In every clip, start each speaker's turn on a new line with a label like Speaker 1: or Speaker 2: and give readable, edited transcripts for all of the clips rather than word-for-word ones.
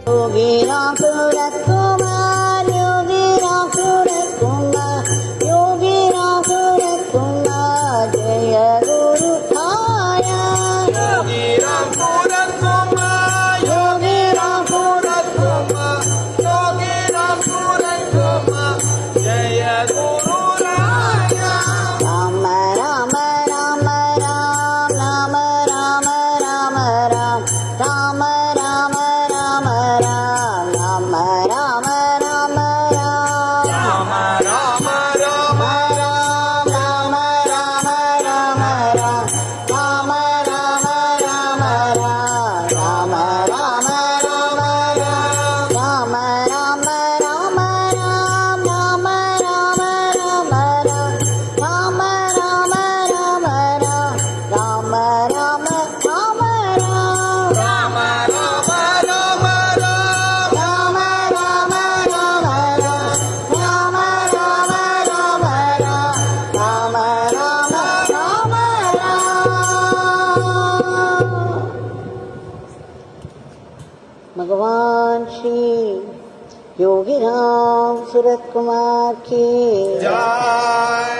Speaker 1: Yogi Ram Surat Kumar, Yogi Ram Surat Kumar, Yogi Ram Surat Kumar, Jaya Guru Thaya.
Speaker 2: Yogi Ram Surat Kumar, Yogi Ram Surat Kumar, Yogi Ram Surat Kumar, Jaya Guru Raya.
Speaker 1: Rama Rama Rama Ram, Rama Rama Rama Ram, Rama Rama Rama Ram, Rama Rama Rama Ram.
Speaker 2: Rama Rama Rama
Speaker 1: Ram, Rama Rama Rama Ram, Rama Rama Rama Ram, Rama Rama Rama Ram, Rama Rama Rama Ram, Rama Rama Rama Ram, Rama Rama Rama Ram, Rama Rama Rama Ram.
Speaker 2: Rama Rama Rama Ram.
Speaker 1: Rama Rama Rama Ram, Rama Rama Rama Ram, Rama Rama Rama Ram. भगवान श्री योगी राम सूरत कुमार की
Speaker 2: Jai.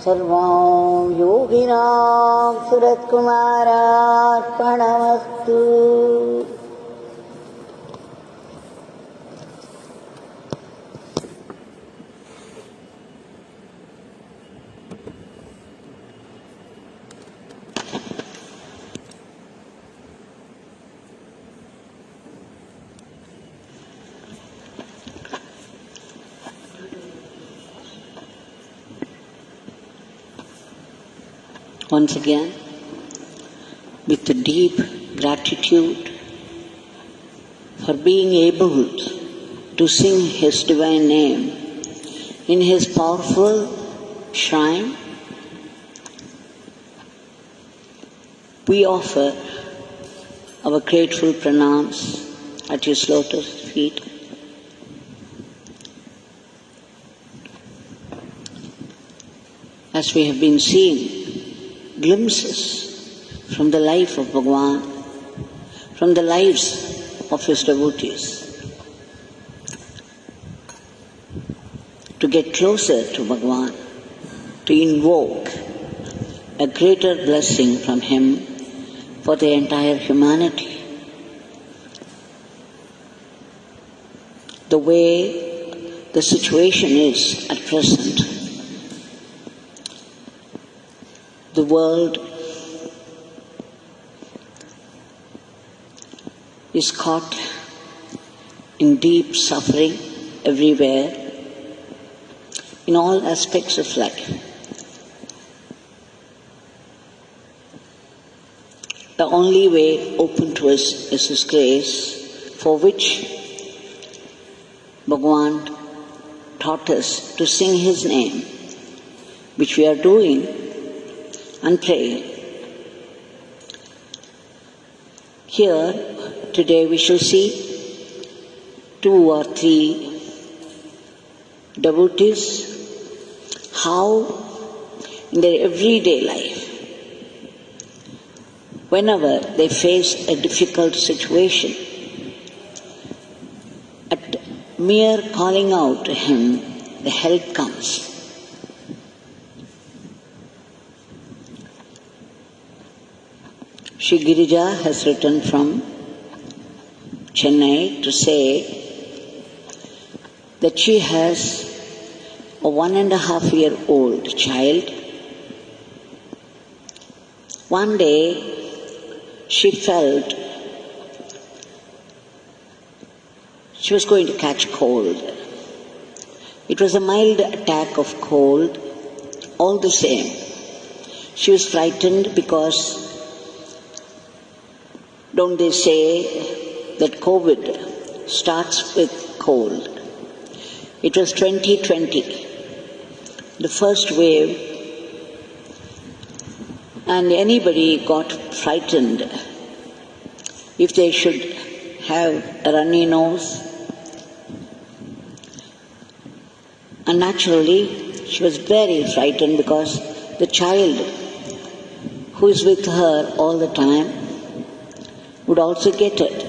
Speaker 1: सर्वं Yogi Ram Surat कुमारार्पणमस्तु. Once again, with a deep gratitude for being able to sing His divine name in His powerful shrine, we offer our grateful pranams at His lotus feet. As we have been seeing glimpses from the life of Bhagavan, from the lives of His devotees, to get closer to Bhagavan, to invoke a greater blessing from Him for the entire humanity. The way the situation is at present, the world is caught in deep suffering everywhere, in all aspects of life. The only way open to us is His grace, for which Bhagavan taught us to sing His name, which we are doing and praying. Here, today we shall see 2 or 3 devotees, how in their everyday life, whenever they face a difficult situation, at mere calling out to Him, the help comes. Shri Girija has written from Chennai to say that she has a 1.5-year-old child. One day she felt she was going to catch cold. It was a mild attack of cold. All the same, she was frightened because don't they say that COVID starts with cold? It was 2020, the first wave, and anybody got frightened if they should have a runny nose. And naturally, she was very frightened because the child who is with her all the time would also get it.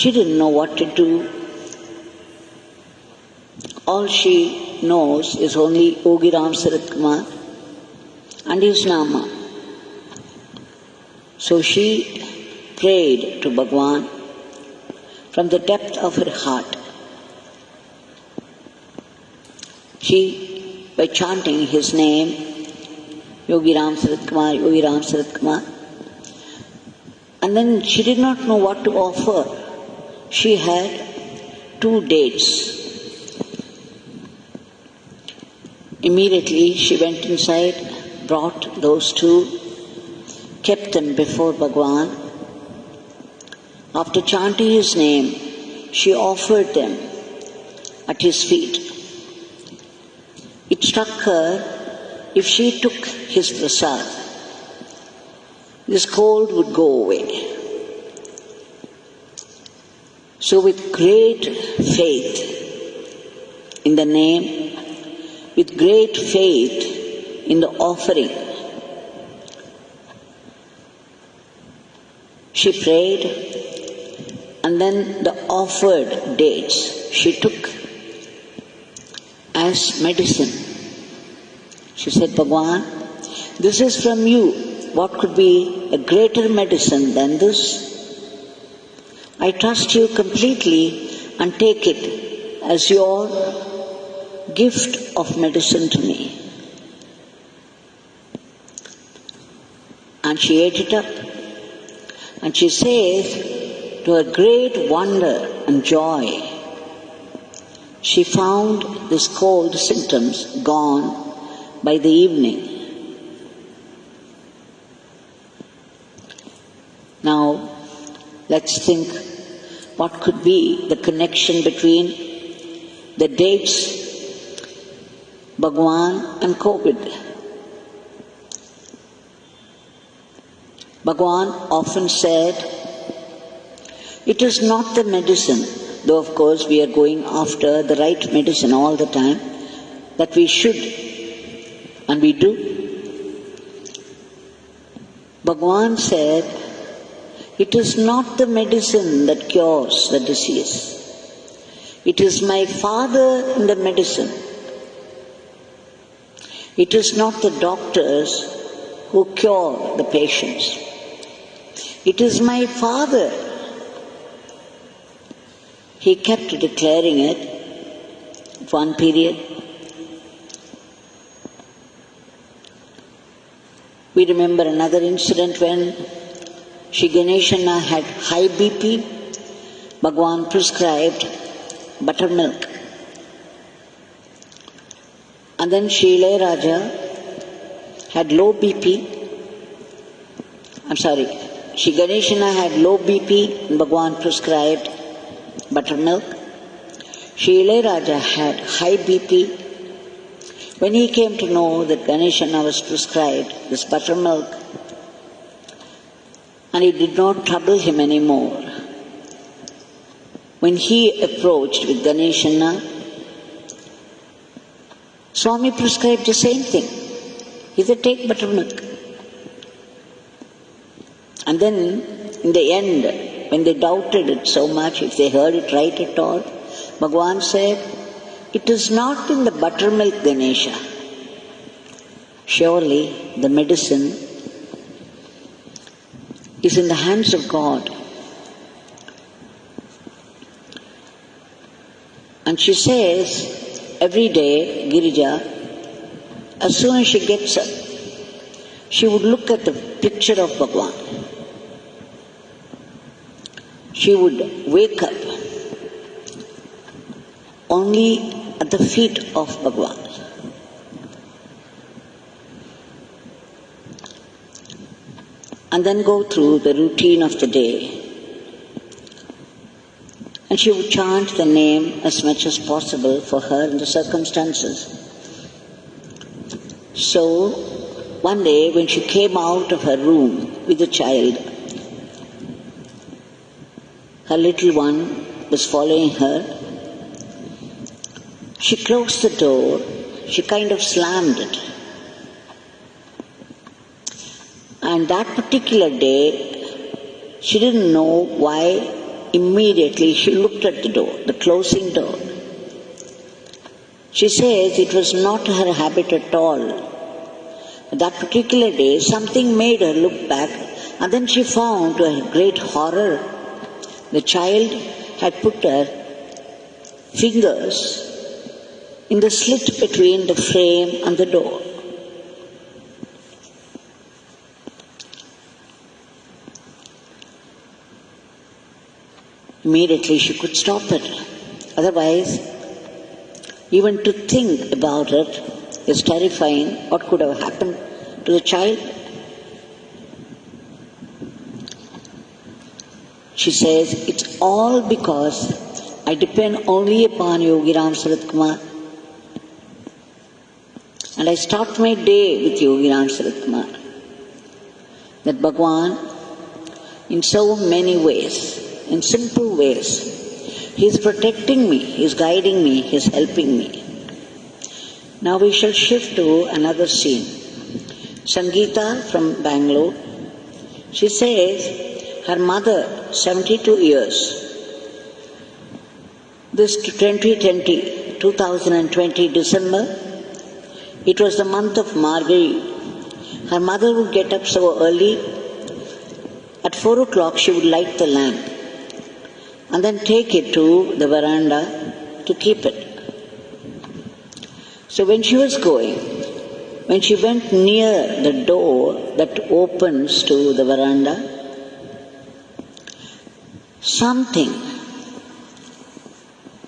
Speaker 1: She didn't know what to do. All she knows is only Yogiram Sarat Kumar and his Nama. So she prayed to Bhagwan from the depth of her heart. She, by chanting his name, Yogiram Sarat Kumar, Yogiram Sarat Kumar, and then she did not know what to offer. She had 2 dates. Immediately she went inside, brought those 2, kept them before Bhagwan. After chanting his name, she offered them at his feet. It struck her, if she took his prasad, this cold would go away. So with great faith in the name, with great faith in the offering, she prayed, and then the offered dates she took as medicine. She said, Bhagwan, this is from you. What could be a greater medicine than this? I trust you completely and take it as your gift of medicine to me. And she ate it up. And she says, to her great wonder and joy, she found these cold symptoms gone by the evening. Now, let's think what could be the connection between the dates, Bhagwan and COVID. Bhagwan often said, it is not the medicine, though of course we are going after the right medicine all the time, that we should, and we do. Bhagwan said, it is not the medicine that cures the disease. It is my Father in the medicine. It is not the doctors who cure the patients. It is my Father. He kept declaring it at one period. We remember another incident when Shri Ganeshana had high BP. Bhagwan prescribed buttermilk. And then Shri Ilayaraja had low BP. Shri Ganeshana had low BP and Bhagwan prescribed buttermilk. Shri Ilayaraja had high BP. When he came to know that Ganeshana was prescribed this buttermilk, and it did not trouble him anymore, when he approached with Ganeshana, Swami prescribed the same thing. He said, take buttermilk. And then, in the end, when they doubted it so much, if they heard it right at all, Bhagwan said, it is not in the buttermilk, Ganesha. Surely the medicine is in the hands of God. And she says, every day, Girija, as soon as she gets up, she would look at the picture of Bhagwan. She would wake up only at the feet of Bhagwan. And then go through the routine of the day. And she would chant the name as much as possible for her in the circumstances. So, one day when she came out of her room with the child, her little one was following her. She closed the door, she kind of slammed it. And that particular day, she didn't know why immediately she looked at the door, the closing door. She says it was not her habit at all. That particular day, something made her look back, and then she found, to her great horror, the child had put her fingers in the slit between the frame and the door. Immediately she could stop it. Otherwise, even to think about it is terrifying. What could have happened to the child? She says, it's all because I depend only upon Yogi Ram Sarat Kumar. And I start my day with Yogi Ram Sarat Kumar. That Bhagwan, in so many ways, in simple ways, he is protecting me, he is guiding me, he is helping me. Now we shall shift to another scene. Sangeeta from Bangalore, she says her mother, 72 years, this 2020 December, it was the month of Margari. Her mother would get up so early. At 4 o'clock she would light the lamp and then take it to the veranda to keep it. So when she was going, when she went near the door that opens to the veranda,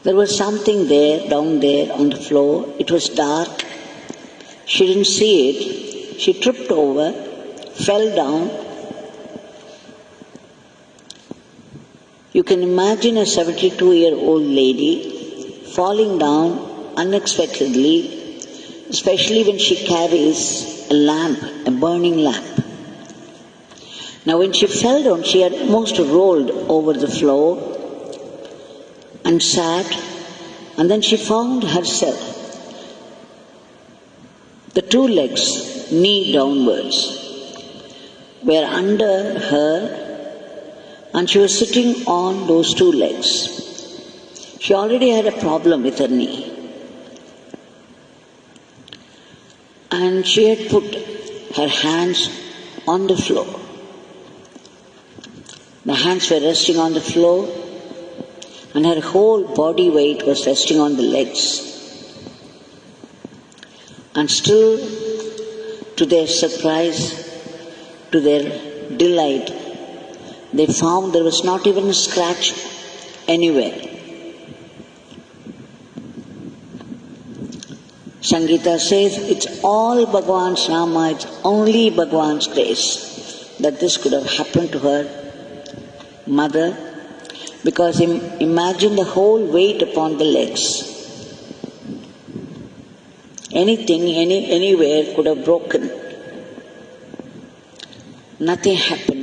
Speaker 1: there was something there, down there on the floor. It was dark. She didn't see it. She tripped over, fell down. You can imagine a 72-year-old lady falling down unexpectedly, especially when she carries a lamp, a burning lamp. Now when she fell down, she had almost rolled over the floor and sat, and then she found herself, the two legs, knee downwards, were under her, and she was sitting on those two legs. She already had a problem with her knee. And she had put her hands on the floor. The hands were resting on the floor, and her whole body weight was resting on the legs. And still, to their surprise, to their delight, they found there was not even a scratch anywhere. Sangeeta says, it's all Bhagwan's Nama, it's only Bhagwan's grace that this could have happened to her mother, because imagine the whole weight upon the legs. Anything, anywhere could have broken. Nothing happened.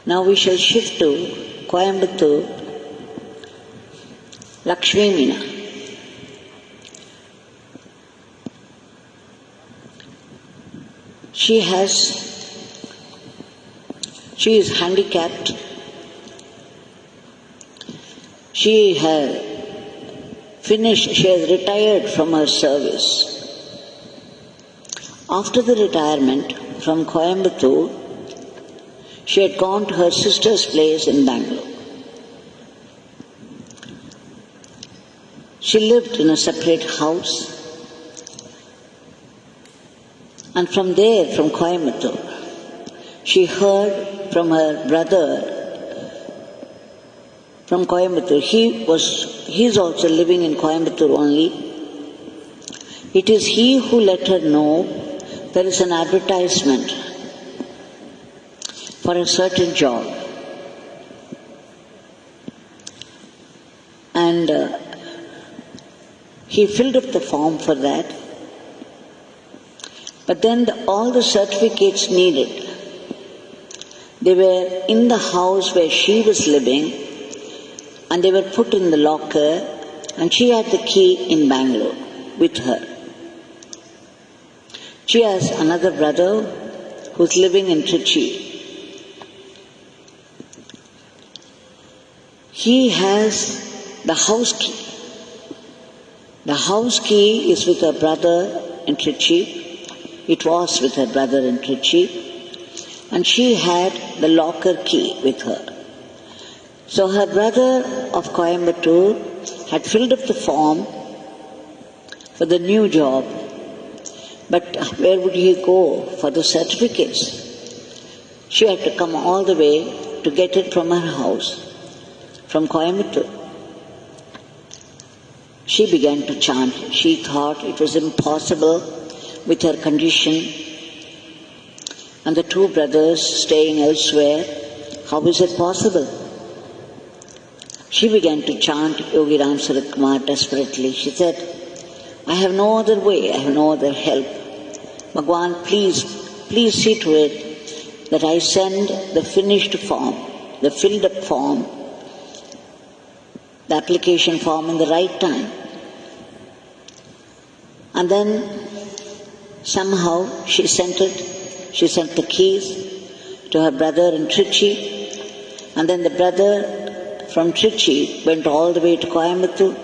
Speaker 1: Now we shall shift to Coimbatore, Lakshmi Meena. She is handicapped. She has retired from her service. After the retirement from Coimbatore, she had gone to her sister's place in Bangalore. She lived in a separate house, and from there, from Coimbatore, she heard from her brother from Coimbatore. He is also living in Coimbatore only. It is he who let her know there is an advertisement for a certain job. And he filled up the form for that. But then all the certificates needed, they were in the house where she was living, and they were put in the locker, and she had the key in Bangalore with her. She has another brother who's living in Trichy. he has the house key. The house key is with her brother in Trichy. It was with her brother in Trichy. And she had the locker key with her. So her brother of Coimbatore had filled up the form for the new job. But where would he go for the certificates? She had to come all the way to get it from her house, from Coimbatore. She began to chant. She thought it was impossible with her condition and the two brothers staying elsewhere. How is it possible? She began to chant Yogi Ram Sarat Kumar desperately. She said, I have no other way, I have no other help. Bhagwan, please see to it that I send the finished form, the filled up form, the application form in the right time. And then somehow she sent the keys to her brother in Trichy, and then the brother from Trichy went all the way to Coimbatore,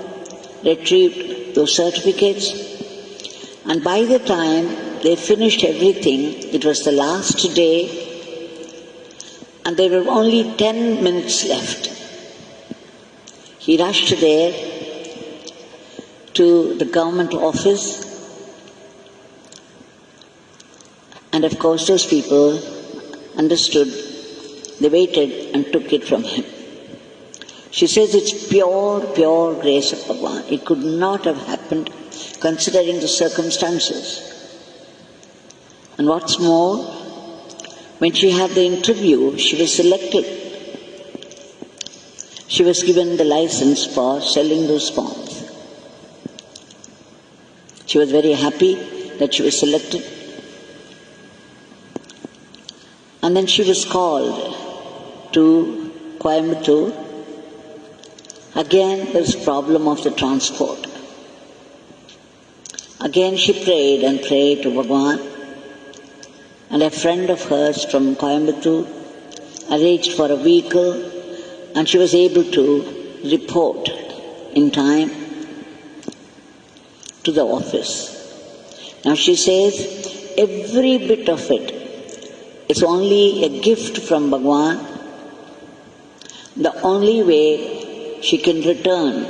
Speaker 1: retrieved those certificates, and by the time they finished everything, it was the last day, and there were only 10 minutes left. He rushed there to the government office, and of course those people understood. They waited and took it from him. She says it's pure grace of Bhagwan. It could not have happened considering the circumstances. And what's more, when she had the interview, she was selected. She was given the license for selling those forms. She was very happy that she was selected. And then she was called to Coimbatore. Again, there was problem of the transport. Again, she prayed and prayed to Bhagwan. And a friend of hers from Coimbatore arranged for a vehicle, and she was able to report in time to the office. Now she says every bit of it is only a gift from Bhagwan. The only way she can return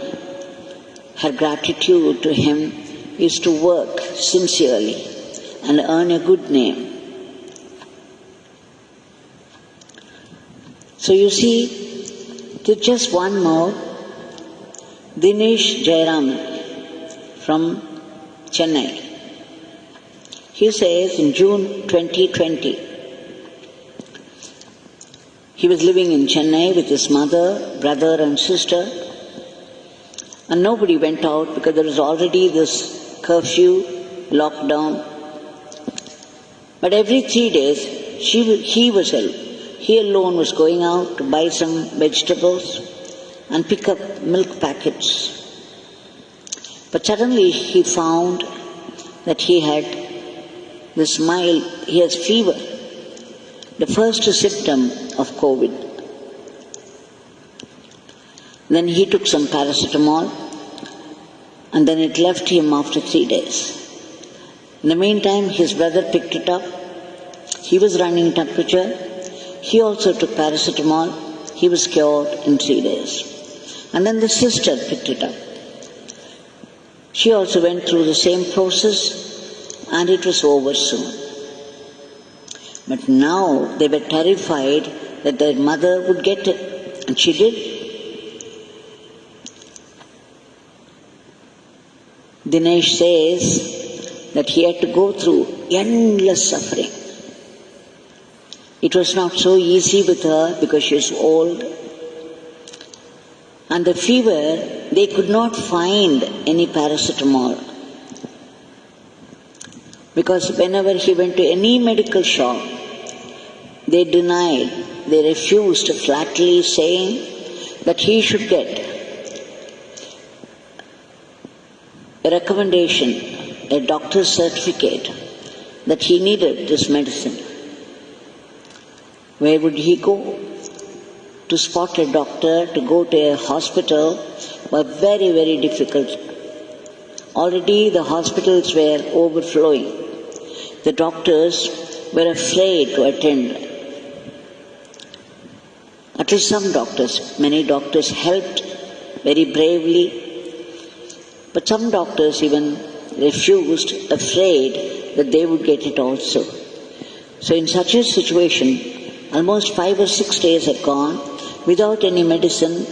Speaker 1: her gratitude to him is to work sincerely and earn a good name. So you see, there's just one more. Dinesh Jairam from Chennai. He says in June 2020, he was living in Chennai with his mother, brother and sister, and nobody went out because there was already this curfew, lockdown. But every 3 days, he alone was going out to buy some vegetables and pick up milk packets. But suddenly he found that he had this he has fever, the first symptom of COVID. Then he took some paracetamol, and then it left him after 3 days. In the meantime, his brother picked it up. He was running temperature. He also took paracetamol. He was cured in 3 days. And then the sister picked it up. She also went through the same process, and it was over soon. But now they were terrified that their mother would get it, and she did. Dinesh says that he had to go through endless suffering. It was not so easy with her because she was old. And the fever, they could not find any paracetamol. Because whenever he went to any medical shop, they denied, they refused flatly, saying that he should get a recommendation, a doctor's certificate that he needed this medicine. Where would he go? to spot a doctor, to go to a hospital were very, very difficult. Already the hospitals were overflowing. The doctors were afraid to attend. At least some doctors, many doctors helped very bravely, but some doctors even refused, afraid that they would get it also. So in such a situation, almost 5 or 6 days had gone without any medicine.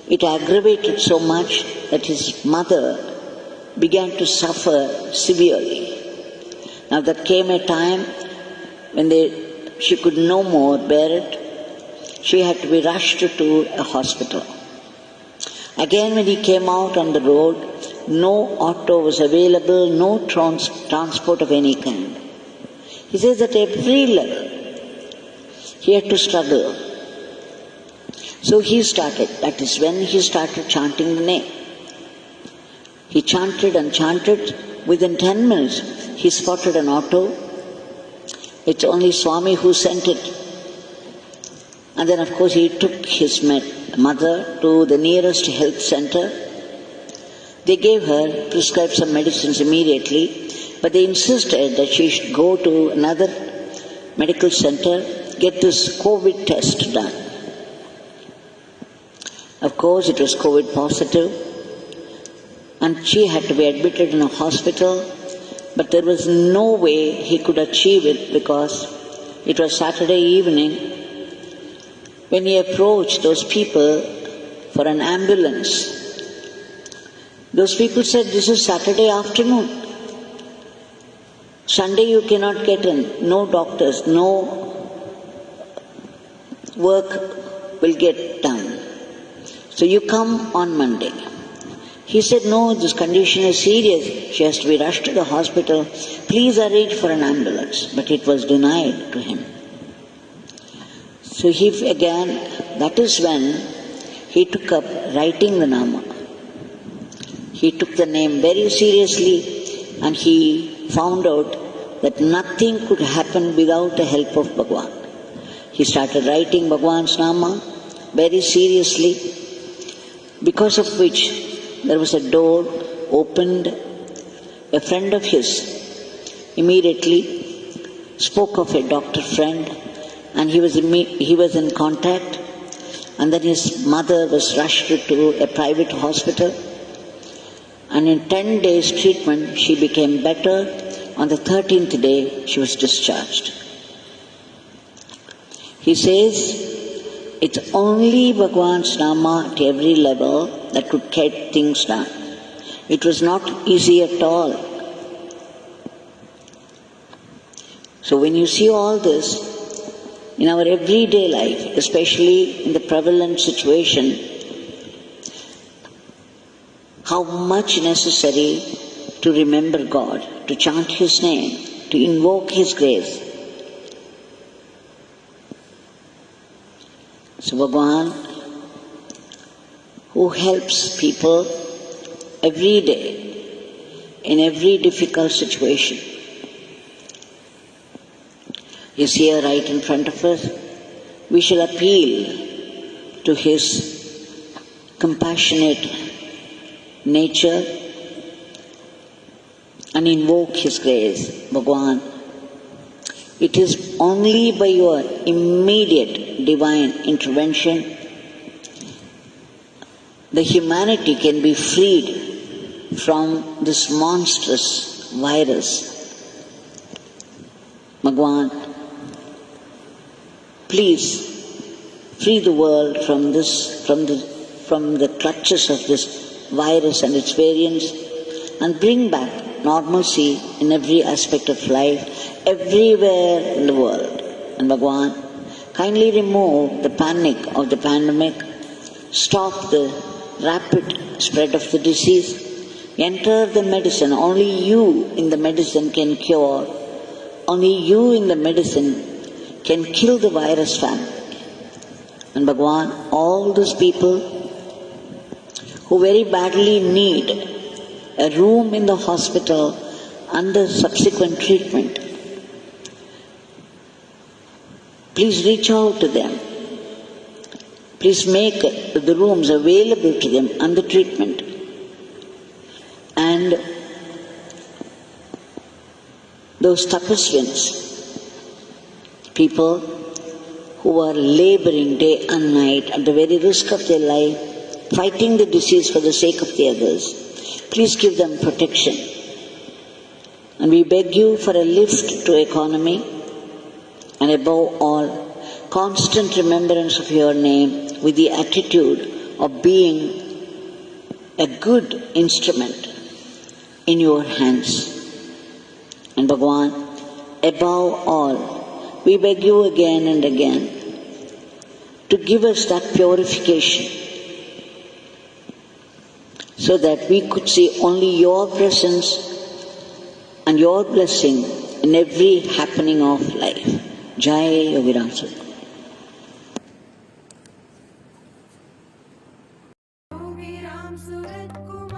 Speaker 1: It aggravated so much that his mother began to suffer severely. Now there came a time when she could no more bear it. She had to be rushed to a hospital. Again, when he came out on the road, no auto was available, no transport of any kind. He says that every level he had to struggle. So he started, that is when he started chanting the name. He chanted and chanted. Within 10 minutes, he spotted an auto. It's only Swami who sent it. And then, of course, he took his mother to the nearest health center. They gave her, prescribed some medicines immediately, but they insisted that she should go to another medical center, get this COVID test done. Of course, it was COVID positive, and she had to be admitted in a hospital, but there was no way he could achieve it because it was Saturday evening. When he approached those people for an ambulance, those people said, "This is Saturday afternoon. Sunday you cannot get in. No doctors, no work will get done. So you come on Monday." He said, "No, this condition is serious. She has to be rushed to the hospital. Please arrange for an ambulance." But it was denied to him. So that is when he took up writing the Nama. He took the name very seriously, and he found out that nothing could happen without the help of Bhagwan. He started writing Bhagwan's Nama very seriously, because of which there was a door opened. A friend of his immediately spoke of a doctor friend, and he was in contact, and then his mother was rushed to a private hospital, and in 10 days treatment she became better. On the 13th day she was discharged. He says it's only Bhagwan's Nama at every level that could get things done. It was not easy at all. So when you see all this in our everyday life, especially in the prevalent situation, how much necessary to remember God, to chant His name, to invoke His grace. So Bhagwan, who helps people every day, in every difficult situation, is here right in front of us. We shall appeal to His compassionate nature and invoke His grace. Bhagwan, it is only by your immediate divine intervention the humanity can be freed from this monstrous virus. Bhagwan, please free the world from the clutches of this virus and its variants, and bring back normalcy in every aspect of life, everywhere in the world. And Bhagwan, kindly remove the panic of the pandemic, stop the rapid spread of the disease, enter the medicine. Only you in the medicine can cure. Only you in the medicine can kill the virus family. And Bhagwan, all those people who very badly need a room in the hospital and the subsequent treatment, please reach out to them. Please make the rooms available to them under treatment. And those tapasvins, people who are laboring day and night at the very risk of their life, fighting the disease for the sake of the others, please give them protection. And we beg you for a lift to economy, and above all, constant remembrance of your name with the attitude of being a good instrument in your hands. And Bhagavan, above all, we beg you again and again to give us that purification so that we could see only your presence and your blessing in every happening of life. Jai Yogiram Sadhguru.
Speaker 3: Yogi Ram Surat Kumar